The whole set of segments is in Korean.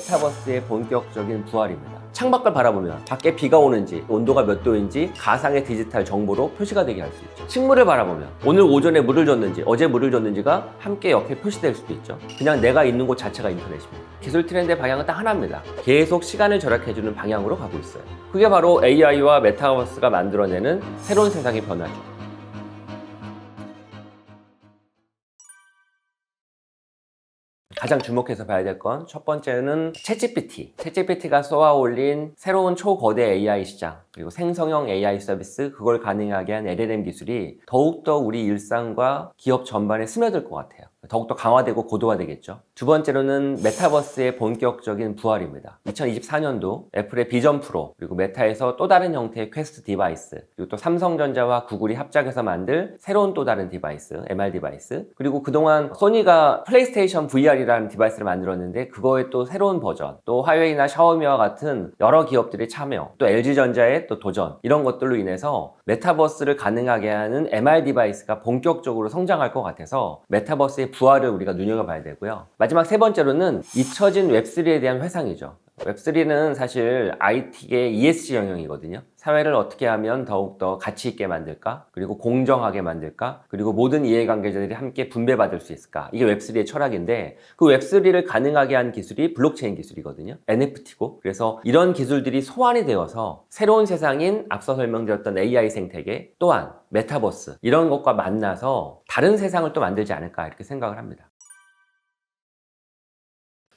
메타버스의 본격적인 부활입니다. 창밖을 바라보면 밖에 비가 오는지 온도가 몇 도인지 가상의 디지털 정보로 표시가 되게 할 수 있죠. 식물을 바라보면 오늘 오전에 물을 줬는지 어제 물을 줬는지가 함께 옆에 표시될 수도 있죠. 그냥 내가 있는 곳 자체가 인터넷입니다. 기술 트렌드의 방향은 딱 하나입니다. 계속 시간을 절약해주는 방향으로 가고 있어요. 그게 바로 AI와 메타버스가 만들어내는 새로운 세상의 변화죠. 가장 주목해서 봐야 될 건 첫 번째는 챗GPT. 챗GPT가 쏘아올린 새로운 초거대 AI 시장, 그리고 생성형 AI 서비스, 그걸 가능하게 한 LLM 기술이 더욱더 우리 일상과 기업 전반에 스며들 것 같아요. 더욱더 강화되고 고도화되겠죠. 두 번째로는 메타버스의 본격적인 부활입니다. 2024년도 애플의 비전 프로, 그리고 메타에서 또 다른 형태의 퀘스트 디바이스, 그리고 또 삼성전자와 구글이 합작해서 만들 새로운 또 다른 디바이스, MR 디바이스, 그리고 그동안 소니가 플레이스테이션 VR이라는 디바이스를 만들었는데 그거의 또 새로운 버전, 또 화웨이나 샤오미와 같은 여러 기업들의 참여, 또 LG전자의 또 도전, 이런 것들로 인해서 메타버스를 가능하게 하는 MR 디바이스가 본격적으로 성장할 것 같아서 메타버스의 부활을 우리가 눈여겨봐야 되고요. 마지막 세 번째로는 잊혀진 웹3에 대한 회상이죠. 웹3는 사실 IT의 ESG 영역이거든요. 사회를 어떻게 하면 더욱더 가치 있게 만들까? 그리고 공정하게 만들까? 그리고 모든 이해관계자들이 함께 분배받을 수 있을까? 이게 웹3의 철학인데 그 웹3를 가능하게 한 기술이 블록체인 기술이거든요. NFT고. 그래서 이런 기술들이 소환이 되어서 새로운 세상인 앞서 설명드렸던 AI 생태계 또한 메타버스 이런 것과 만나서 다른 세상을 또 만들지 않을까 이렇게 생각을 합니다.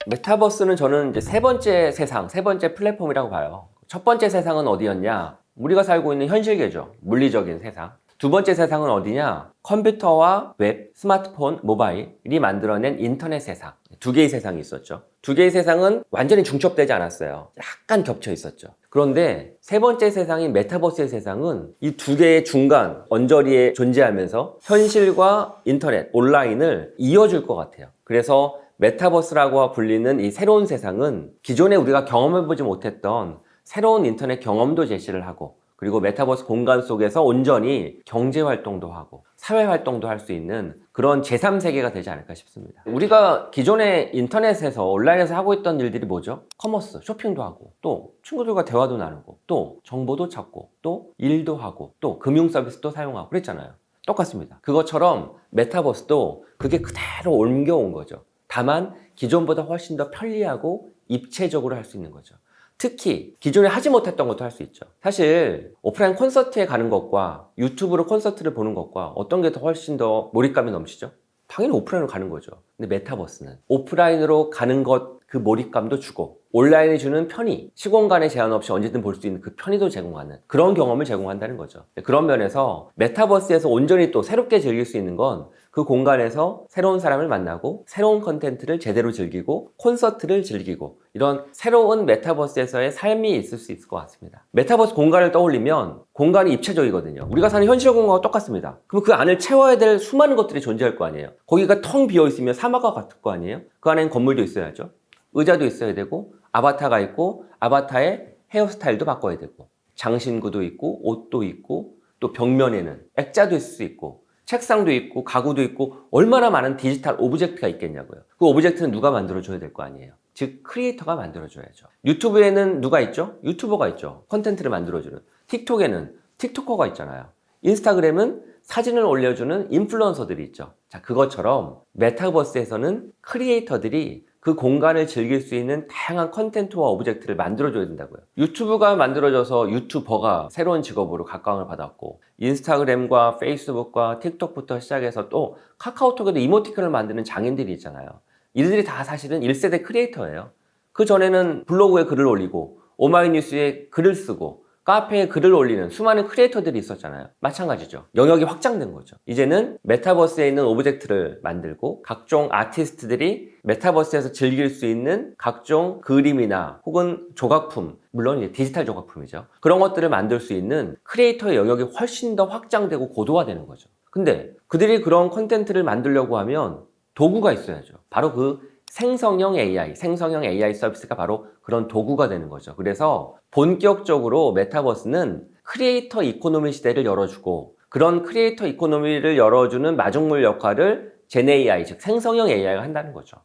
메타버스는 저는 이제 세 번째 세상, 세 번째 플랫폼이라고 봐요. 첫 번째 세상은 어디였냐? 우리가 살고 있는 현실계죠. 물리적인 세상. 두 번째 세상은 어디냐? 컴퓨터와 웹, 스마트폰, 모바일이 만들어낸 인터넷 세상. 두 개의 세상이 있었죠. 두 개의 세상은 완전히 중첩되지 않았어요. 약간 겹쳐 있었죠. 그런데 세 번째 세상인 메타버스의 세상은 이 두 개의 중간, 언저리에 존재하면서 현실과 인터넷, 온라인을 이어줄 것 같아요. 그래서 메타버스라고 불리는 이 새로운 세상은 기존에 우리가 경험해보지 못했던 새로운 인터넷 경험도 제시를 하고 그리고 메타버스 공간 속에서 온전히 경제활동도 하고 사회활동도 할 수 있는 그런 제3세계가 되지 않을까 싶습니다. 우리가 기존에 인터넷에서 온라인에서 하고 있던 일들이 뭐죠? 커머스, 쇼핑도 하고 또 친구들과 대화도 나누고 또 정보도 찾고 또 일도 하고 또 금융 서비스도 사용하고 그랬잖아요. 똑같습니다. 그것처럼 메타버스도 그게 그대로 옮겨온 거죠. 다만 기존보다 훨씬 더 편리하고 입체적으로 할 수 있는 거죠. 특히 기존에 하지 못했던 것도 할 수 있죠. 사실 오프라인 콘서트에 가는 것과 유튜브로 콘서트를 보는 것과 어떤 게 더 훨씬 더 몰입감이 넘치죠? 당연히 오프라인으로 가는 거죠. 근데 메타버스는 오프라인으로 가는 것 그 몰입감도 주고 온라인이 주는 편의, 시공간에 제한 없이 언제든 볼 수 있는 그 편의도 제공하는 그런 경험을 제공한다는 거죠. 그런 면에서 메타버스에서 온전히 또 새롭게 즐길 수 있는 건 그 공간에서 새로운 사람을 만나고 새로운 컨텐츠를 제대로 즐기고 콘서트를 즐기고 이런 새로운 메타버스에서의 삶이 있을 수 있을 것 같습니다. 메타버스 공간을 떠올리면 공간이 입체적이거든요. 우리가 사는 현실 공간과 똑같습니다. 그럼 그 안을 채워야 될 수많은 것들이 존재할 거 아니에요. 거기가 텅 비어 있으면 사막과 같을 거 아니에요. 그 안에는 건물도 있어야죠. 의자도 있어야 되고 아바타가 있고 아바타의 헤어스타일도 바꿔야 되고 장신구도 있고 옷도 있고 또 벽면에는 액자도 있을 수 있고 책상도 있고 가구도 있고 얼마나 많은 디지털 오브젝트가 있겠냐고요. 그 오브젝트는 누가 만들어줘야 될 거 아니에요. 즉 크리에이터가 만들어줘야죠. 유튜브에는 누가 있죠? 유튜버가 있죠. 콘텐츠를 만들어주는. 틱톡에는 틱토커가 있잖아요. 인스타그램은 사진을 올려주는 인플루언서들이 있죠. 자, 그것처럼 메타버스에서는 크리에이터들이 그 공간을 즐길 수 있는 다양한 컨텐츠와 오브젝트를 만들어줘야 된다고요. 유튜브가 만들어져서 유튜버가 새로운 직업으로 각광을 받았고 인스타그램과 페이스북과 틱톡부터 시작해서 또 카카오톡에도 이모티콘을 만드는 장인들이 있잖아요. 이들이 다 사실은 1세대 크리에이터예요. 그 전에는 블로그에 글을 올리고 오마이뉴스에 글을 쓰고 카페에 글을 올리는 수많은 크리에이터들이 있었잖아요. 마찬가지죠. 영역이 확장된 거죠. 이제는 메타버스에 있는 오브젝트를 만들고 각종 아티스트들이 메타버스에서 즐길 수 있는 각종 그림이나 혹은 조각품, 물론 이제 디지털 조각품이죠. 그런 것들을 만들 수 있는 크리에이터의 영역이 훨씬 더 확장되고 고도화되는 거죠. 근데 그들이 그런 콘텐츠를 만들려고 하면 도구가 있어야죠. 바로 그 생성형 AI 서비스가 바로 그런 도구가 되는 거죠. 그래서 본격적으로 메타버스는 크리에이터 이코노미 시대를 열어주고 그런 크리에이터 이코노미를 열어주는 마중물 역할을 젠 AI, 즉 생성형 AI가 한다는 거죠.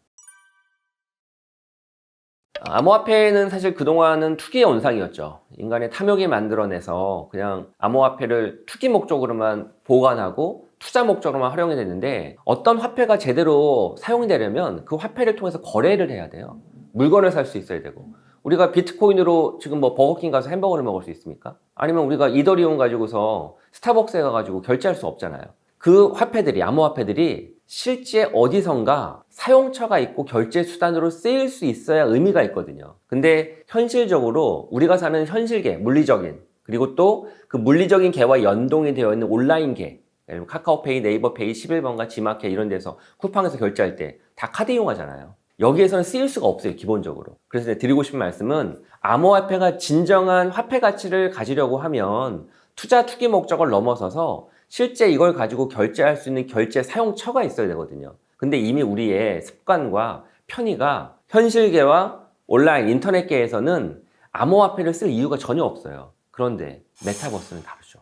암호화폐는 사실 그동안은 투기의 온상이었죠. 인간의 탐욕이 만들어내서 그냥 암호화폐를 투기 목적으로만 보관하고 투자 목적으로만 활용이 됐는데, 어떤 화폐가 제대로 사용되려면 그 화폐를 통해서 거래를 해야 돼요. 물건을 살 수 있어야 되고. 우리가 비트코인으로 지금 뭐 버거킹 가서 햄버거를 먹을 수 있습니까? 아니면 우리가 이더리움 가지고서 스타벅스에 가가지고 결제할 수 없잖아요. 그 화폐들이, 암호화폐들이 실제 어디선가 사용처가 있고 결제 수단으로 쓰일 수 있어야 의미가 있거든요. 근데 현실적으로 우리가 사는 현실계, 물리적인, 그리고 또 그 물리적인 계와 연동이 되어 있는 온라인계, 카카오페이, 네이버페이, 11번가, 지마켓 이런 데서 쿠팡에서 결제할 때 다 카드 이용하잖아요. 여기에서는 쓰일 수가 없어요, 기본적으로. 그래서 드리고 싶은 말씀은, 암호화폐가 진정한 화폐 가치를 가지려고 하면 투자 투기 목적을 넘어서서 실제 이걸 가지고 결제할 수 있는 결제 사용처가 있어야 되거든요. 근데 이미 우리의 습관과 편의가 현실계와 온라인 인터넷계에서는 암호화폐를 쓸 이유가 전혀 없어요. 그런데 메타버스는 다르죠.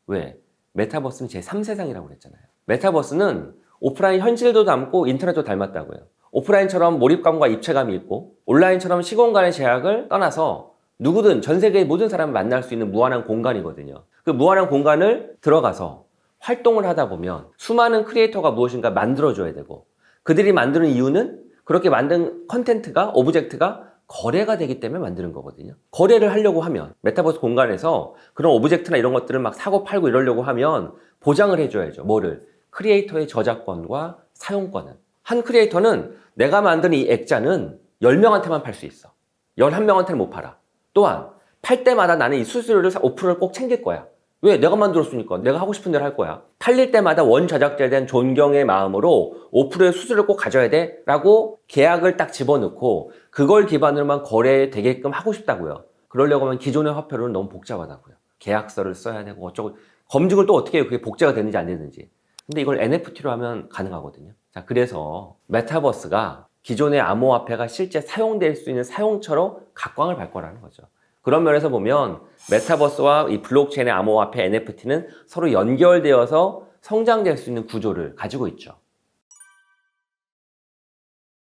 왜? 메타버스는 제3세상이라고 그랬잖아요. 메타버스는 오프라인 현실도 닮고 인터넷도 닮았다고요. 오프라인처럼 몰입감과 입체감이 있고, 온라인처럼 시공간의 제약을 떠나서 누구든 전 세계의 모든 사람을 만날 수 있는 무한한 공간이거든요. 그 무한한 공간을 들어가서 활동을 하다 보면 수많은 크리에이터가 무엇인가 만들어줘야 되고, 그들이 만드는 이유는 그렇게 만든 컨텐츠가, 오브젝트가 거래가 되기 때문에 만드는 거거든요. 거래를 하려고 하면 메타버스 공간에서 그런 오브젝트나 이런 것들을 막 사고 팔고 이러려고 하면 보장을 해줘야죠. 뭐를? 크리에이터의 저작권과 사용권은. 한 크리에이터는 내가 만든 이 액자는 10명한테만 팔 수 있어. 11명한테는 못 팔아. 또한 팔 때마다 나는 이 수수료를 5%를 꼭 챙길 거야. 왜? 내가 만들었으니까 내가 하고 싶은 대로 할 거야. 팔릴 때마다 원저작자에 대한 존경의 마음으로 5%의 수수료를 꼭 가져야 돼 라고 계약을 딱 집어넣고 그걸 기반으로만 거래되게끔 하고 싶다고요. 그러려고 하면 기존의 화폐로는 너무 복잡하다고요. 계약서를 써야 되고 어쩌고, 검증을 또 어떻게 해요? 그게 복제가 되는지 안 되는지. 근데 이걸 NFT로 하면 가능하거든요. 자, 그래서 메타버스가 기존의 암호화폐가 실제 사용될 수 있는 사용처로 각광을 받을 거라는 거죠. 그런 면에서 보면 메타버스와 이 블록체인의 암호화폐 NFT는 서로 연결되어서 성장될 수 있는 구조를 가지고 있죠.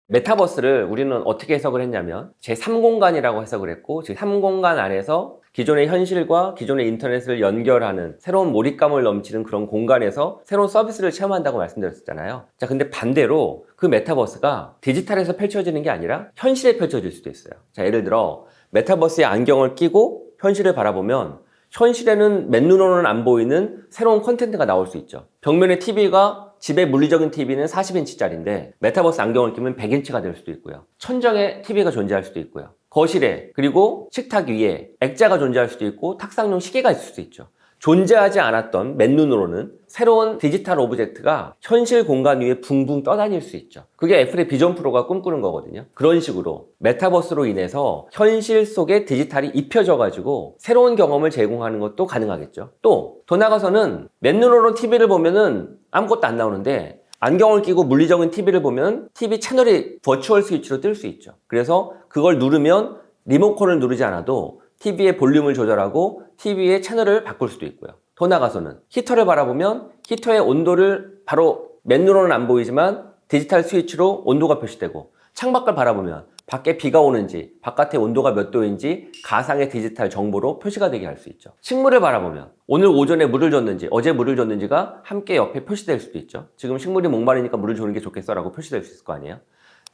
메타버스를 우리는 어떻게 해석을 했냐면 제3공간이라고 해석을 했고, 제3공간 안에서 기존의 현실과 기존의 인터넷을 연결하는 새로운 몰입감을 넘치는 그런 공간에서 새로운 서비스를 체험한다고 말씀드렸잖아요. 자, 근데 반대로 그 메타버스가 디지털에서 펼쳐지는 게 아니라 현실에 펼쳐질 수도 있어요. 자, 예를 들어 메타버스에 안경을 끼고 현실을 바라보면 현실에는 맨눈으로는 안 보이는 새로운 콘텐츠가 나올 수 있죠. 벽면의 TV가 집의 물리적인 TV는 40인치짜리인데 메타버스 안경을 끼면 100인치가 될 수도 있고요. 천정에 TV가 존재할 수도 있고요. 거실에, 그리고 식탁 위에 액자가 존재할 수도 있고 탁상용 시계가 있을 수도 있죠. 존재하지 않았던 맨눈으로는 새로운 디지털 오브젝트가 현실 공간 위에 붕붕 떠다닐 수 있죠. 그게 애플의 비전 프로가 꿈꾸는 거거든요. 그런 식으로 메타버스로 인해서 현실 속에 디지털이 입혀져 가지고 새로운 경험을 제공하는 것도 가능하겠죠. 또 더 나아가서는 맨눈으로 TV를 보면은 아무것도 안 나오는데 안경을 끼고 물리적인 TV를 보면 TV 채널이 버추얼 스위치로 뜰 수 있죠. 그래서 그걸 누르면 리모컨을 누르지 않아도 TV의 볼륨을 조절하고 TV의 채널을 바꿀 수도 있고요. 더 나아가서는 히터를 바라보면 히터의 온도를 바로 맨눈으로는 안 보이지만 디지털 스위치로 온도가 표시되고, 창밖을 바라보면 밖에 비가 오는지 바깥의 온도가 몇 도인지 가상의 디지털 정보로 표시가 되게 할 수 있죠. 식물을 바라보면 오늘 오전에 물을 줬는지 어제 물을 줬는지가 함께 옆에 표시될 수도 있죠. 지금 식물이 목마르니까 물을 주는 게 좋겠어 라고 표시될 수 있을 거 아니에요.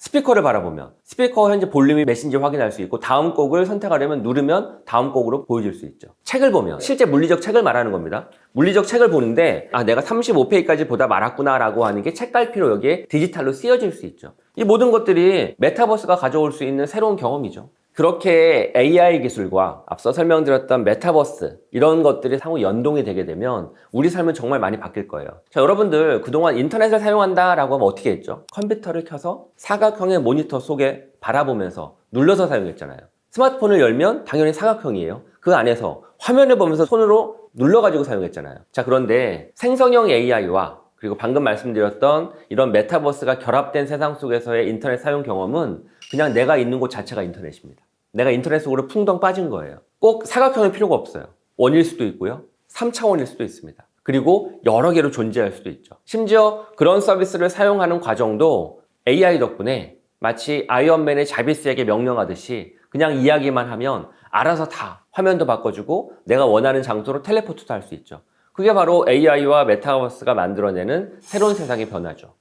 스피커를 바라보면 스피커 현재 볼륨이 몇인지 확인할 수 있고 다음 곡을 선택하려면 누르면 다음 곡으로 보여줄 수 있죠. 책을 보면 실제 물리적 책을 말하는 겁니다. 물리적 책을 보는데 내가 35페이지까지 보다 말았구나 라고 하는 게 책갈피로 여기에 디지털로 쓰여질 수 있죠. 이 모든 것들이 메타버스가 가져올 수 있는 새로운 경험이죠. 그렇게 AI 기술과 앞서 설명드렸던 메타버스 이런 것들이 상호 연동이 되게 되면 우리 삶은 정말 많이 바뀔 거예요. 자, 여러분들 그동안 인터넷을 사용한다 라고 하면 어떻게 했죠? 컴퓨터를 켜서 사각형의 모니터 속에 바라보면서 눌러서 사용했잖아요. 스마트폰을 열면 당연히 사각형이에요. 그 안에서 화면을 보면서 손으로 눌러가지고 사용했잖아요. 자, 그런데 생성형 AI와 그리고 방금 말씀드렸던 이런 메타버스가 결합된 세상 속에서의 인터넷 사용 경험은 그냥 내가 있는 곳 자체가 인터넷입니다. 내가 인터넷 속으로 풍덩 빠진 거예요. 꼭 사각형일 필요가 없어요. 원일 수도 있고요. 3차원일 수도 있습니다. 그리고 여러 개로 존재할 수도 있죠. 심지어 그런 서비스를 사용하는 과정도 AI 덕분에 마치 아이언맨의 자비스에게 명령하듯이 그냥 이야기만 하면 알아서 다 화면도 바꿔주고 내가 원하는 장소로 텔레포트도 할 수 있죠. 그게 바로 AI와 메타버스가 만들어내는 새로운 세상의 변화죠.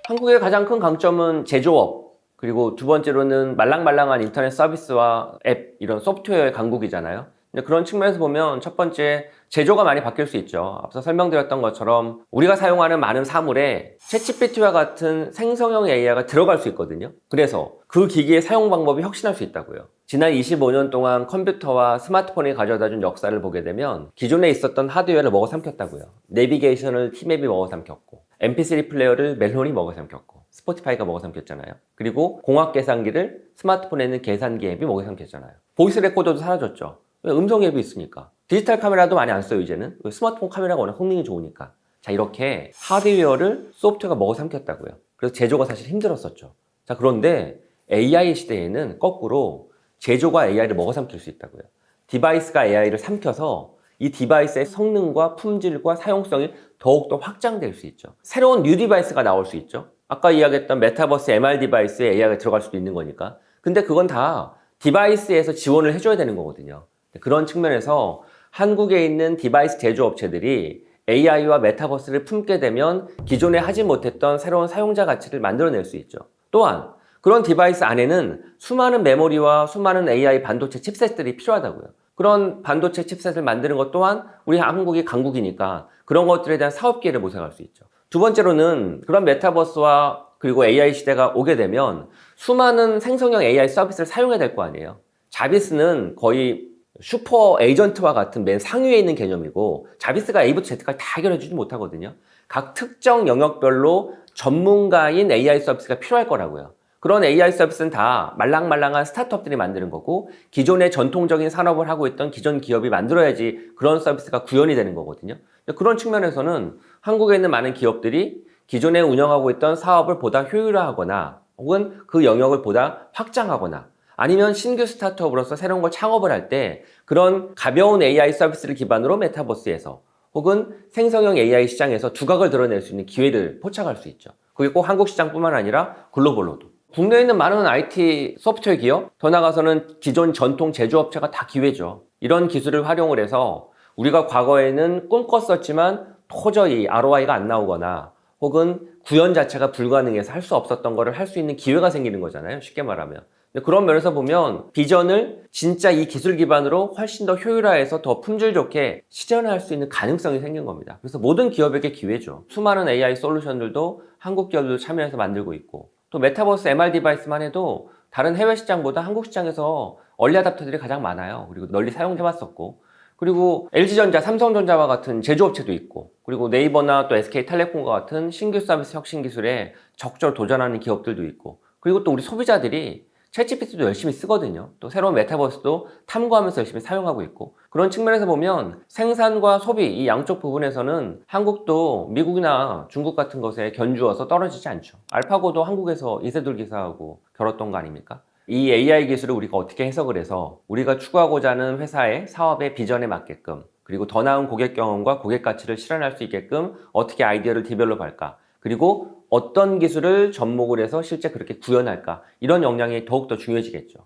한국의 가장 큰 강점은 제조업, 그리고 두 번째로는 말랑말랑한 인터넷 서비스와 앱, 이런 소프트웨어의 강국이잖아요. 근데 그런 측면에서 보면 첫 번째, 제조가 많이 바뀔 수 있죠. 앞서 설명드렸던 것처럼 우리가 사용하는 많은 사물에 챗GPT와 같은 생성형 AI가 들어갈 수 있거든요. 그래서 그 기기의 사용 방법이 혁신할 수 있다고요. 지난 25년 동안 컴퓨터와 스마트폰이 가져다준 역사를 보게 되면 기존에 있었던 하드웨어를 먹어삼켰다고요. 내비게이션을 티맵이 먹어삼켰고, MP3 플레이어를 멜론이 먹어삼켰고, 스포티파이가 먹어삼켰잖아요. 그리고 공학 계산기를 스마트폰에 있는 계산기 앱이 먹어삼켰잖아요. 보이스 레코더도 사라졌죠. 왜? 음성 앱이 있으니까. 디지털 카메라도 많이 안 써요, 이제는. 왜? 스마트폰 카메라가 워낙 성능이 좋으니까. 자, 이렇게 하드웨어를 소프트웨어가 먹어삼켰다고요. 그래서 제조가 사실 힘들었었죠. 자, 그런데 AI 시대에는 거꾸로 제조가 AI를 먹어삼킬 수 있다고요. 디바이스가 AI를 삼켜서 이 디바이스의 성능과 품질과 사용성이 더욱더 확장될 수 있죠. 새로운 뉴 디바이스가 나올 수 있죠. 아까 이야기했던 메타버스 MR 디바이스에 AI가 들어갈 수도 있는 거니까. 근데 그건 다 디바이스에서 지원을 해줘야 되는 거거든요. 그런 측면에서 한국에 있는 디바이스 제조업체들이 AI와 메타버스를 품게 되면 기존에 하지 못했던 새로운 사용자 가치를 만들어낼 수 있죠. 또한 그런 디바이스 안에는 수많은 메모리와 수많은 AI 반도체 칩셋들이 필요하다고요. 그런 반도체 칩셋을 만드는 것 또한 우리 한국이 강국이니까 그런 것들에 대한 사업 기회를 모색할 수 있죠. 두 번째로는 그런 메타버스와 그리고 AI 시대가 오게 되면 수많은 생성형 AI 서비스를 사용해야 될 거 아니에요. 자비스는 거의 슈퍼 에이전트와 같은 맨 상위에 있는 개념이고, 자비스가 A부터 Z까지 다 해결해주지 못하거든요. 각 특정 영역별로 전문가인 AI 서비스가 필요할 거라고요. 그런 AI 서비스는 다 말랑말랑한 스타트업들이 만드는 거고, 기존의 전통적인 산업을 하고 있던 기존 기업이 만들어야지 그런 서비스가 구현이 되는 거거든요. 그런 측면에서는 한국에 있는 많은 기업들이 기존에 운영하고 있던 사업을 보다 효율화하거나 혹은 그 영역을 보다 확장하거나 아니면 신규 스타트업으로서 새로운 걸 창업을 할 때 그런 가벼운 AI 서비스를 기반으로 메타버스에서 혹은 생성형 AI 시장에서 두각을 드러낼 수 있는 기회를 포착할 수 있죠. 그게 꼭 한국 시장뿐만 아니라 글로벌로도. 국내에 있는 많은 IT 소프트웨어 기업, 더 나아가서는 기존 전통 제조업체가 다 기회죠. 이런 기술을 활용을 해서 우리가 과거에는 꿈꿨었지만 도저히 ROI가 안 나오거나 혹은 구현 자체가 불가능해서 할 수 없었던 거를 할 수 있는 기회가 생기는 거잖아요. 쉽게 말하면. 그런 면에서 보면 비전을 진짜 이 기술 기반으로 훨씬 더 효율화해서 더 품질 좋게 실현할 수 있는 가능성이 생긴 겁니다. 그래서 모든 기업에게 기회죠. 수많은 AI 솔루션들도 한국 기업들도 참여해서 만들고 있고, 또 메타버스 MR 디바이스만 해도 다른 해외 시장보다 한국 시장에서 얼리 어답터들이 가장 많아요. 그리고 널리 사용해봤었고, 그리고 LG전자, 삼성전자와 같은 제조업체도 있고, 그리고 네이버나 또 SK텔레콤과 같은 신규 서비스 혁신 기술에 적극적으로 도전하는 기업들도 있고, 그리고 또 우리 소비자들이 챗GPT도 열심히 쓰거든요. 또 새로운 메타버스도 탐구하면서 열심히 사용하고 있고, 그런 측면에서 보면 생산과 소비 이 양쪽 부분에서는 한국도 미국이나 중국 같은 것에 견주어서 떨어지지 않죠. 알파고도 한국에서 이세돌 기사하고 겨뤘던 거 아닙니까? 이 AI 기술을 우리가 어떻게 해석을 해서 우리가 추구하고자 하는 회사의 사업의 비전에 맞게끔, 그리고 더 나은 고객 경험과 고객 가치를 실현할 수 있게끔 어떻게 아이디어를 디벨롭할까, 그리고 어떤 기술을 접목을 해서 실제 그렇게 구현할까, 이런 역량이 더욱더 중요해지겠죠.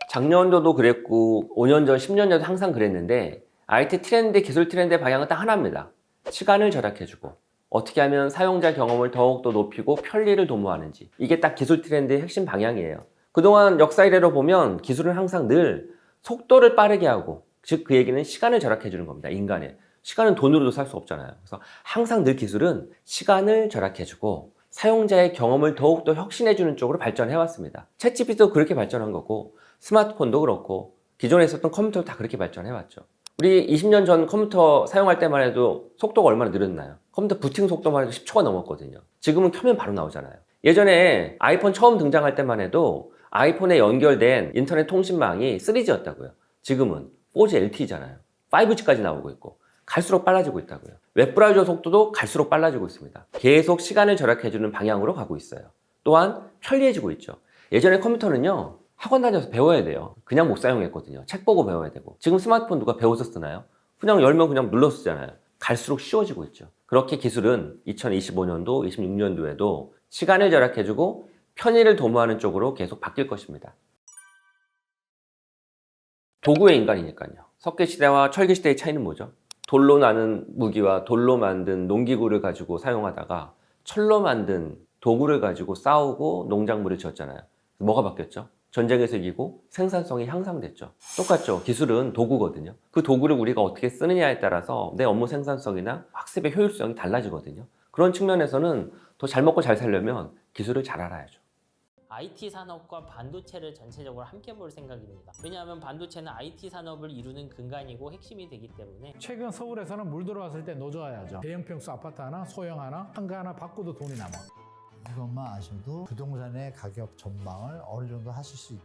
작년도도 그랬고 5년 전, 10년 전도 항상 그랬는데 IT 트렌드, 기술 트렌드의 방향은 딱 하나입니다. 시간을 절약해주고 어떻게 하면 사용자 경험을 더욱더 높이고 편리를 도모하는지, 이게 딱 기술 트렌드의 핵심 방향이에요. 그동안 역사 이래로 보면 기술은 항상 늘 속도를 빠르게 하고, 즉 그 얘기는 시간을 절약해주는 겁니다. 인간의 시간은 돈으로도 살 수 없잖아요. 그래서 항상 늘 기술은 시간을 절약해주고 사용자의 경험을 더욱더 혁신해주는 쪽으로 발전해왔습니다. 챗GPT도 그렇게 발전한 거고, 스마트폰도 그렇고, 기존에 있었던 컴퓨터도 다 그렇게 발전해왔죠. 우리 20년 전 컴퓨터 사용할 때만 해도 속도가 얼마나 느렸나요? 컴퓨터 부팅 속도만 해도 10초가 넘었거든요. 지금은 켜면 바로 나오잖아요. 예전에 아이폰 처음 등장할 때만 해도 아이폰에 연결된 인터넷 통신망이 3G였다고요. 지금은 4G LTE잖아요. 5G까지 나오고 있고, 갈수록 빨라지고 있다고요. 웹브라우저 속도도 갈수록 빨라지고 있습니다. 계속 시간을 절약해주는 방향으로 가고 있어요. 또한 편리해지고 있죠. 예전에 컴퓨터는요, 학원 다녀서 배워야 돼요. 그냥 못 사용했거든요. 책 보고 배워야 되고. 지금 스마트폰 누가 배워서 쓰나요? 그냥 열면 그냥 눌러 쓰잖아요. 갈수록 쉬워지고 있죠. 그렇게 기술은 2025년도, 26년도에도 시간을 절약해주고 편의를 도모하는 쪽으로 계속 바뀔 것입니다. 도구의 인간이니까요. 석기시대와 철기시대의 차이는 뭐죠? 돌로 나는 무기와 돌로 만든 농기구를 가지고 사용하다가 철로 만든 도구를 가지고 싸우고 농작물을 지었잖아요. 뭐가 바뀌었죠? 전쟁에서 이기고 생산성이 향상됐죠. 똑같죠. 기술은 도구거든요. 그 도구를 우리가 어떻게 쓰느냐에 따라서 내 업무 생산성이나 학습의 효율성이 달라지거든요. 그런 측면에서는 더 잘 먹고 잘 살려면 기술을 잘 알아야죠. IT 산업과 반도체를 전체적으로 함께 볼 생각입니다. 왜냐하면 반도체는 IT 산업을 이루는 근간이고 핵심이 되기 때문에. 최근 서울에서는 물 들어왔을 때 노져야죠. 대형 평수 아파트 하나, 소형 하나, 한가 하나 바꿔도 돈이 남아. 이것만 아셔도 부동산의 가격 전망을 어느 정도 하실 수 있다.